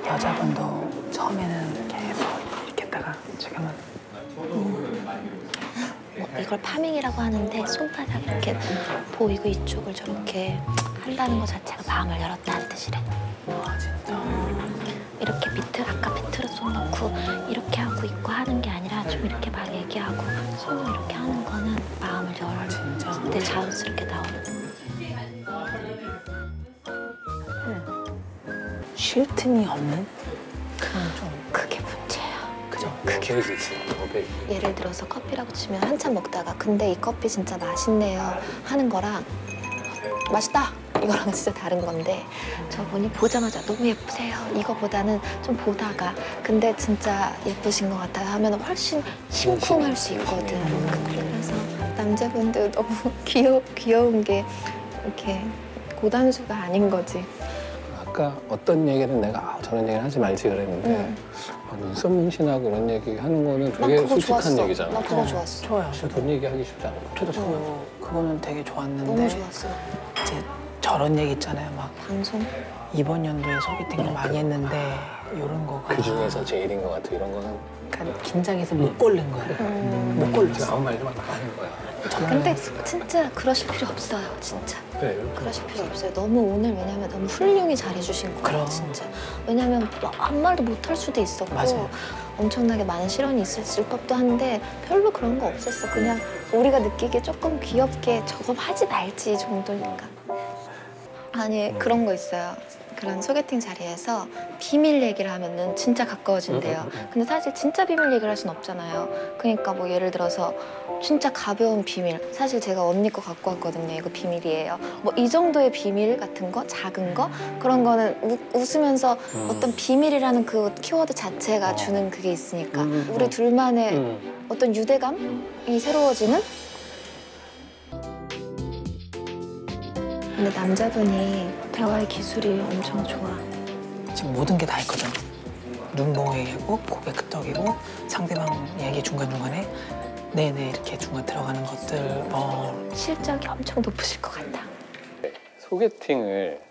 여자분도 처음에는 계속 이렇게 했다가 지금은 이걸 파밍이라고 하는데 손바닥 이렇게 보이고 이쪽을 저렇게 한다는 것 자체가 마음을 열었다는 뜻이래. 아 진짜. 이렇게 아까 밑으로 손 넣고 이렇게 하고 있고 하는 게 아니라 좀 이렇게 막 얘기하고 손을 이렇게 하는 거는 마음을 열어. 진짜. 되게 자연스럽게 나오는. 쉴 틈이 없는 그런 좀 그게 문제야. 그죠? 계획이 있어. 예를 들어서 커피라고 치면 한참 먹다가 근데 이 커피 진짜 맛있네요 하는 거랑 맛있다 이거랑 진짜 다른 건데 저분이 보자마자 너무 예쁘세요 이거보다는 좀 보다가 근데 진짜 예쁘신 것 같아요 하면 훨씬 심쿵할 수 있거든. 그래서 남자분들 너무 귀여운 게 이렇게 고단수가 아닌 거지. 아까 어떤 얘기는 내가 저런 얘기는 하지 말지 그랬는데 눈썹 문신하고 그런 얘기 하는 거는 되게 솔직한 좋았어. 얘기잖아. 나 그거 좋았어. 좋아요. 진짜 돈 얘기하기 쉽지 않아. 저도 처음 그거는 되게 좋았는데 너무 좋았어. 이제 저런 얘기 있잖아요. 막 방송? 이번 연도에 소개팅을 많이 했는데 이런 거가 그 중에서 제일인 것 같아. 이런 거는 약간 긴장해서 못 고른 거야. 못 골랐어. 지금 아무 말도 막 하는 거야. 근데 진짜 그러실 필요 없어요, 진짜. 그래. 그러실 필요 없어요. 너무 오늘 왜냐면 너무 훌륭히 잘해주신 거예요, 그럼. 진짜. 왜냐면 아무 말도 못 할 수도 있었고 맞아요. 엄청나게 많은 시련이 있었을 법도 한데 별로 그런 거 없었어. 그냥 우리가 느끼기에 조금 귀엽게 저거 하지 말지 정도니까. 아니 그런 거 있어요. 그런 소개팅 자리에서 비밀 얘기를 하면은 진짜 가까워진대요. 근데 사실 진짜 비밀 얘기를 할 순 없잖아요. 그러니까 뭐 예를 들어서 진짜 가벼운 비밀. 사실 제가 언니 거 갖고 왔거든요. 이거 비밀이에요. 뭐 이 정도의 비밀 같은 거, 작은 거 그런 거는 웃으면서 어떤 비밀이라는 그 키워드 자체가 주는 그게 있으니까 우리 둘만의 어떤 유대감이 새로워지는. 근데 남자분이 대화의 기술이 엄청 좋아. 지금 모든 게 다 있거든. 눈봉 얘기하고 고백떡이고 상대방 얘기 중간중간에 네네 이렇게 중간 들어가는 것들 실적이 엄청 높으실 것 같다. 소개팅을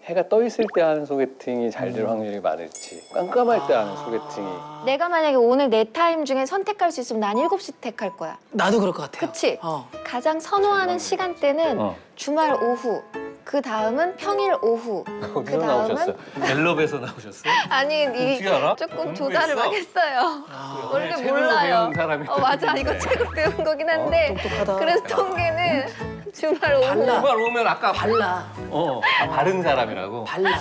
해가 떠 있을 때 하는 소개팅이 잘 될 확률이 많을지 깜깜할 때 하는 소개팅이 내가 만약에 오늘 내 타임 중에 선택할 수 있으면 난 7시 택할 거야. 나도 그럴 것 같아요. 그치? 가장 선호하는 시간대는 주말 오후. 그 다음은 평일 오후. 어디서 나오셨어요? 갤럽에서 나오셨어요? 아니 어떻게 알아? 조금 조사를 막 했어요. 원래 책으로 몰라요. 배운 사람이 맞아, 이거 책으로 배운 거긴 한데 똑똑하다. 그래서 통계는 주말 오후. 달라. 정말 오면 아까 발라. 바른 사람이라고. 발라.